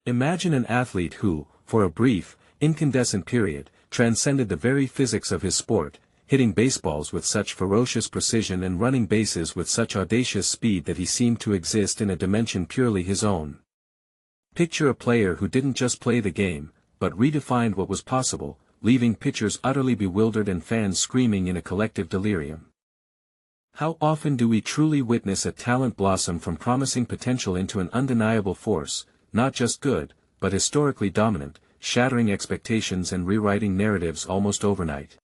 Imagine an athlete who, for a brief, incandescent period, transcended the very physics of his sport, hitting baseballs with such ferocious precision and running bases with such audacious speed that he seemed to exist in a dimension purely his own. Picture a player who didn't just play the game, but redefined what was possible, leaving pitchers utterly bewildered and fans screaming in a collective delirium. How often do we truly witness a talent blossom from promising potential into an undeniable force, not just good, but historically dominant, shattering expectations and rewriting narratives almost overnight?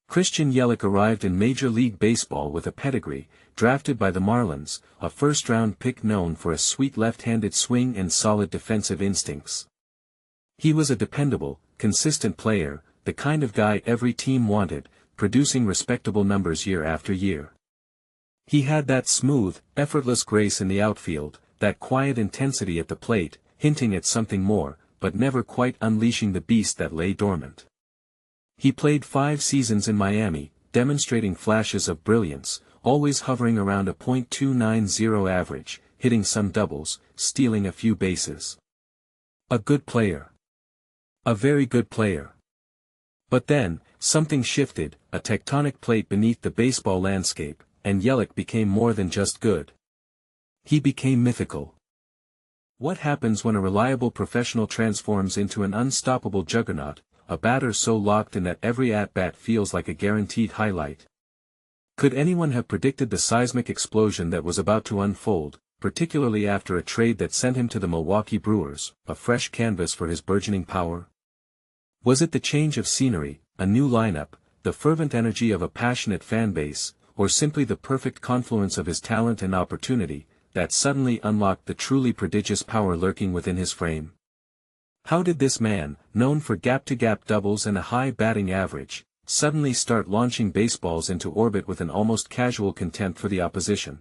Christian Yelich arrived in Major League Baseball with a pedigree, drafted by the Marlins, a first-round pick known for a sweet left-handed swing and solid defensive instincts. He was a dependable, consistent player, the kind of guy every team wanted, producing respectable numbers year after year. He had that smooth, effortless grace in the outfield, that quiet intensity at the plate, hinting at something more, but never quite unleashing the beast that lay dormant. He played 5 seasons in Miami, demonstrating flashes of brilliance, always hovering around a .290 average, hitting some doubles, stealing a few bases. A good player. A very good player. But then, something shifted, a tectonic plate beneath the baseball landscape, and Yelich became more than just good. He became mythical. What happens when a reliable professional transforms into an unstoppable juggernaut, a batter so locked in that every at-bat feels like a guaranteed highlight? Could anyone have predicted the seismic explosion that was about to unfold, particularly after a trade that sent him to the Milwaukee Brewers, a fresh canvas for his burgeoning power? Was it the change of scenery, a new lineup, the fervent energy of a passionate fan base, or simply the perfect confluence of his talent and opportunity, that suddenly unlocked the truly prodigious power lurking within his frame? How did this man, known for gap-to-gap doubles and a high batting average, suddenly start launching baseballs into orbit with an almost casual contempt for the opposition?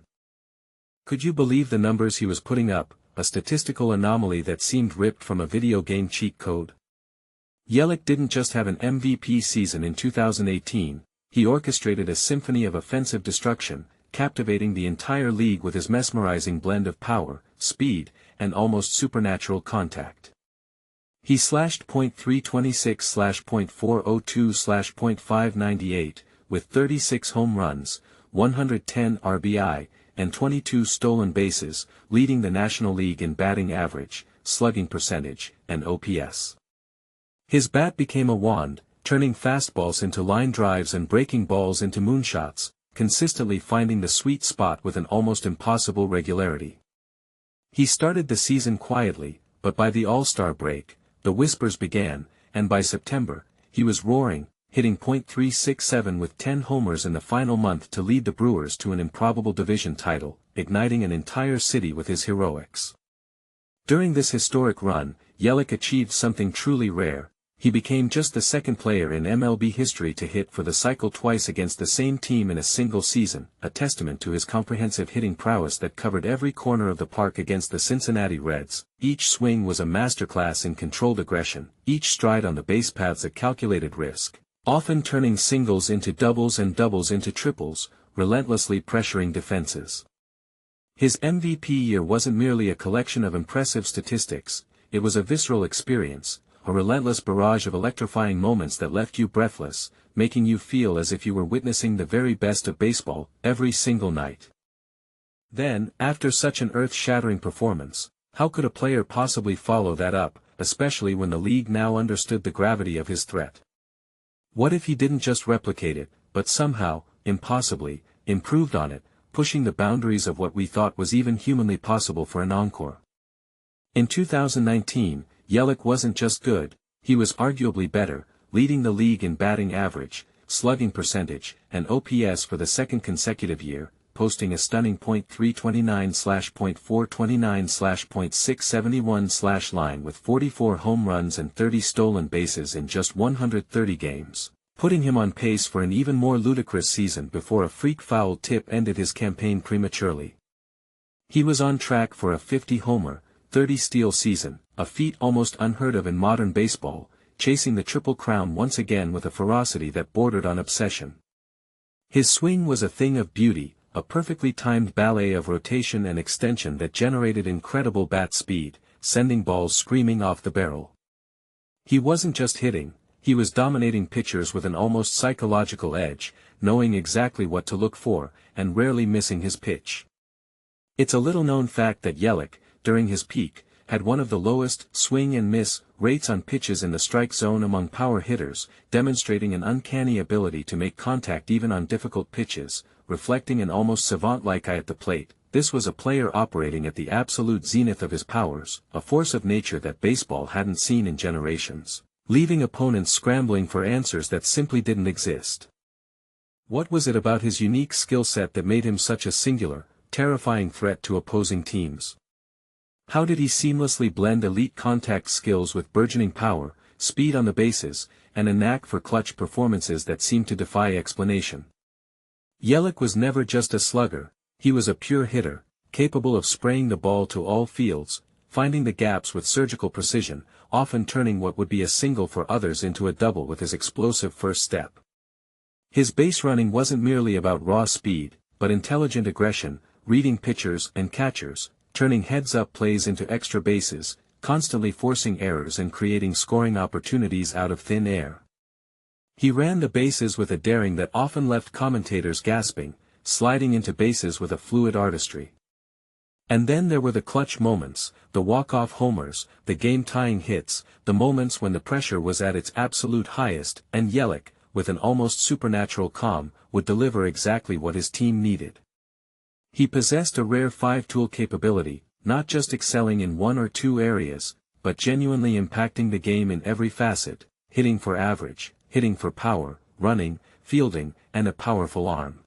Could you believe the numbers he was putting up, a statistical anomaly that seemed ripped from a video game cheat code? Yelich didn't just have an MVP season in 2018, he orchestrated a symphony of offensive destruction, captivating the entire league with his mesmerizing blend of power, speed, and almost supernatural contact. He slashed .326/.402/.598, with 36 home runs, 110 RBI, and 22 stolen bases, leading the National League in batting average, slugging percentage, and OPS. His bat became a wand, turning fastballs into line drives and breaking balls into moonshots, consistently finding the sweet spot with an almost impossible regularity. He started the season quietly, but by the All-Star break, the whispers began, and by September, he was roaring, hitting .367 with 10 homers in the final month to lead the Brewers to an improbable division title, igniting an entire city with his heroics. During this historic run, Yelich achieved something truly rare. He became just the second player in MLB history to hit for the cycle twice against the same team in a single season, a testament to his comprehensive hitting prowess that covered every corner of the park against the Cincinnati Reds. Each swing was a masterclass in controlled aggression, each stride on the base paths a calculated risk, often turning singles into doubles and doubles into triples, relentlessly pressuring defenses. His MVP year wasn't merely a collection of impressive statistics, it was a visceral experience, a relentless barrage of electrifying moments that left you breathless, making you feel as if you were witnessing the very best of baseball, every single night. Then, after such an earth-shattering performance, how could a player possibly follow that up, especially when the league now understood the gravity of his threat? What if he didn't just replicate it, but somehow, impossibly, improved on it, pushing the boundaries of what we thought was even humanly possible for an encore? In 2019, Yelich wasn't just good, he was arguably better, leading the league in batting average, slugging percentage, and OPS for the second consecutive year, posting a stunning .329/.429/.671/ line with 44 home runs and 30 stolen bases in just 130 games, putting him on pace for an even more ludicrous season before a freak foul tip ended his campaign prematurely. He was on track for a 50-homer, 30-steal season, a feat almost unheard of in modern baseball, chasing the Triple Crown once again with a ferocity that bordered on obsession. His swing was a thing of beauty, a perfectly timed ballet of rotation and extension that generated incredible bat speed, sending balls screaming off the barrel. He wasn't just hitting, he was dominating pitchers with an almost psychological edge, knowing exactly what to look for, and rarely missing his pitch. It's a little-known fact that Yelich, during his peak, had one of the lowest swing and miss rates on pitches in the strike zone among power hitters, demonstrating an uncanny ability to make contact even on difficult pitches, reflecting an almost savant-like eye at the plate. This was a player operating at the absolute zenith of his powers, a force of nature that baseball hadn't seen in generations, leaving opponents scrambling for answers that simply didn't exist. What was it about his unique skill set that made him such a singular, terrifying threat to opposing teams? How did he seamlessly blend elite contact skills with burgeoning power, speed on the bases, and a knack for clutch performances that seemed to defy explanation? Yelich was never just a slugger, he was a pure hitter, capable of spraying the ball to all fields, finding the gaps with surgical precision, often turning what would be a single for others into a double with his explosive first step. His base running wasn't merely about raw speed, but intelligent aggression, reading pitchers and catchers, turning heads-up plays into extra bases, constantly forcing errors and creating scoring opportunities out of thin air. He ran the bases with a daring that often left commentators gasping, sliding into bases with a fluid artistry. And then there were the clutch moments, the walk-off homers, the game-tying hits, the moments when the pressure was at its absolute highest, and Yelich, with an almost supernatural calm, would deliver exactly what his team needed. He possessed a rare five-tool capability, not just excelling in one or two areas, but genuinely impacting the game in every facet, hitting for average, hitting for power, running, fielding, and a powerful arm.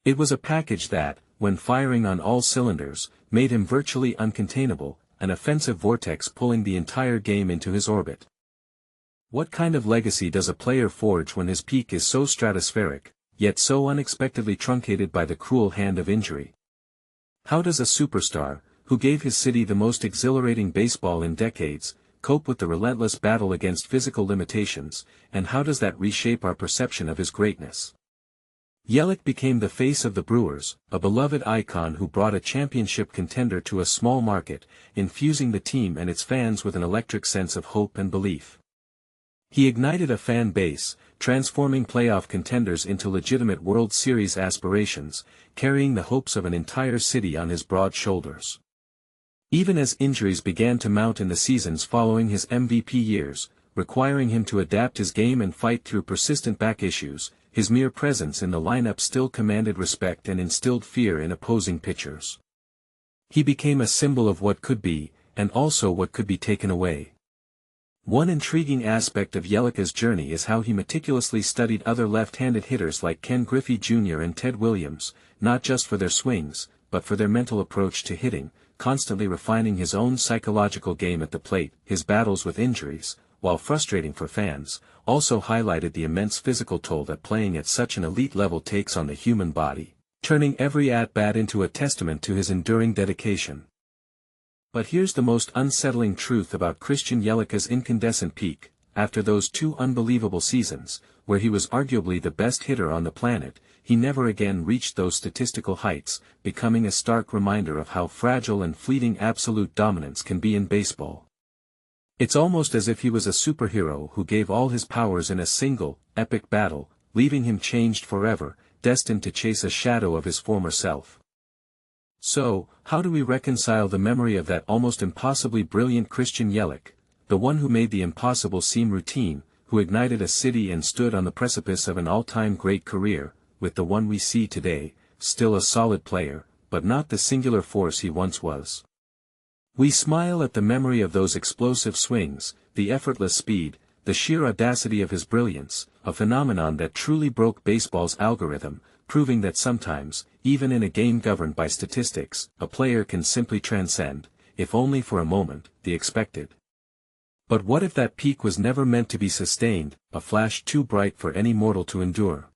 It was a package that, when firing on all cylinders, made him virtually uncontainable, an offensive vortex pulling the entire game into his orbit. What kind of legacy does a player forge when his peak is so stratospheric, yet so unexpectedly truncated by the cruel hand of injury? How does a superstar, who gave his city the most exhilarating baseball in decades, cope with the relentless battle against physical limitations, and how does that reshape our perception of his greatness? Yelich became the face of the Brewers, a beloved icon who brought a championship contender to a small market, infusing the team and its fans with an electric sense of hope and belief. He ignited a fan base, transforming playoff contenders into legitimate World Series aspirations, carrying the hopes of an entire city on his broad shoulders. Even as injuries began to mount in the seasons following his MVP years, requiring him to adapt his game and fight through persistent back issues, his mere presence in the lineup still commanded respect and instilled fear in opposing pitchers. He became a symbol of what could be, and also what could be taken away. One intriguing aspect of Yelich's journey is how he meticulously studied other left-handed hitters like Ken Griffey Jr. and Ted Williams, not just for their swings, but for their mental approach to hitting, constantly refining his own psychological game at the plate. His battles with injuries, while frustrating for fans, also highlighted the immense physical toll that playing at such an elite level takes on the human body, turning every at-bat into a testament to his enduring dedication. But here's the most unsettling truth about Christian Yelich's incandescent peak: after those two unbelievable seasons, where he was arguably the best hitter on the planet, he never again reached those statistical heights, becoming a stark reminder of how fragile and fleeting absolute dominance can be in baseball. It's almost as if he was a superhero who gave all his powers in a single, epic battle, leaving him changed forever, destined to chase a shadow of his former self. So, how do we reconcile the memory of that almost impossibly brilliant Christian Yelich, the one who made the impossible seem routine, who ignited a city and stood on the precipice of an all-time great career, with the one we see today, still a solid player, but not the singular force he once was? We smile at the memory of those explosive swings, the effortless speed, the sheer audacity of his brilliance, a phenomenon that truly broke baseball's algorithm, proving that sometimes, even in a game governed by statistics, a player can simply transcend, if only for a moment, the expected. But what if that peak was never meant to be sustained, a flash too bright for any mortal to endure?